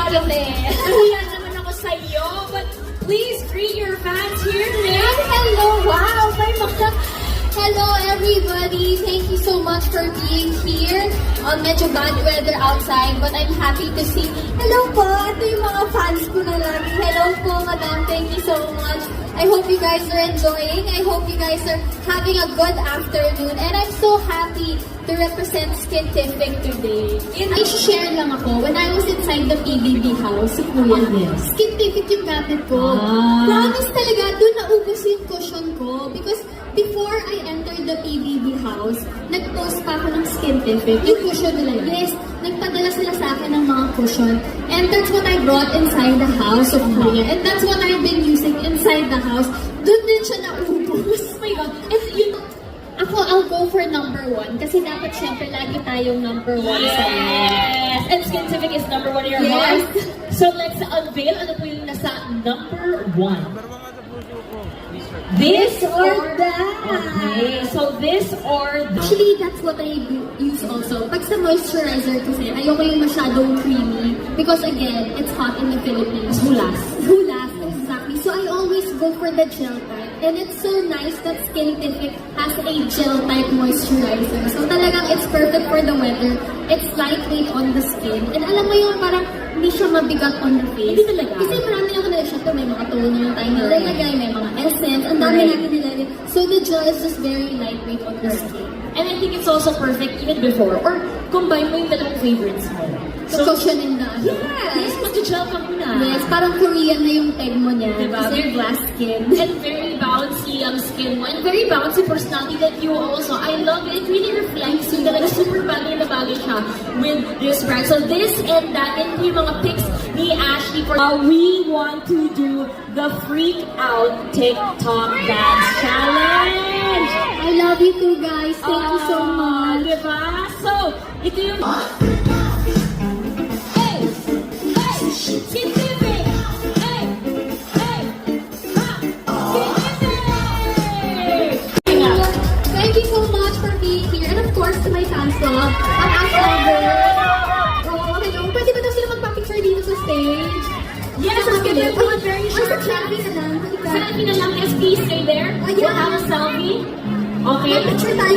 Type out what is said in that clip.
Nahiya naman ako sa iyo, but please greet your fans here today. Hello, wow! Hello everybody! Thank you so much for being here. Medyo bad weather outside, but I'm happy to see. Hello po! Ito yung mga fans ko na lagi. Hello po, madam. Thank you so much. I hope you guys are enjoying. I hope you guys are having a good afternoon. And I'm so happy to represent Skintific today. I share lang ako, when I was inside the PBB house, si Kuya, Skintific yung gamit ko. Promise talaga, doon naubos yung cushion ko. Because before I entered the PBB house, nag-post pa ako ng Skintific. Yung cushion nila, yes, nagpadala sila sa akin ng mga cushion. And that's what I brought inside the house of Kuya. And that's what I've been using inside the house. Doon din siya naubos. Oh my God. And yun, I'll go for number 1 kasi dapat syempre lagi tayong number 1 sa Yes! And Skintific is number 1 in your heart. So let's unveil ano po yung nasa number 1. This or that. Okay, so this or that. Actually, that's what I use also. Pag sa moisturizer kasi, ayoko yung masyadong creamy because again, it's hot in the Philippines. Hulas, exactly. So I always go for the gel type. And it's so nice that Skintific has a gel type moisturizer. So talagang it's perfect for the weather. It's lightweight on the skin. And alam mo yung parang hindi siya mabigat on the face. Hindi talaga. Kasi marami ako na siya. May mga toner tayo nilalagay, may mga essence. Ang dami natin nilalagay. So the gel is just very lightweight on the skin. And I think it's also perfect even before. Or combine mo yung dalawang favorites mo. The cushion and the yes, mag-gel ka muna. Yes, parang Korean na yung peg mo niya. Diba? Kasi you're glass skin. And very bouncy ang skin mo. And very bouncy personality that you also. I love it. It really reflects you. Talaga super bagay na bagay siya with this brand. So this and that, and yung mga pics ni Ashley for we want to do the Freak Out TikTok Dance Challenge. I love you too, guys. Thank you so much. Diba? So, ito yung... Skintific! Hey! Hey! Ha! Skintific! Thank you so much for being here. And of course, to my fans club, ang Ashley. Oh, hello. Pwede ba daw sila magpa-picture dito sa stage? Yes, let's get it. I'm very sure. Selfie na lang. Selfie na lang. Yes, please stay there. Oh, yeah. We'll have a selfie. Okay. Picture tayo.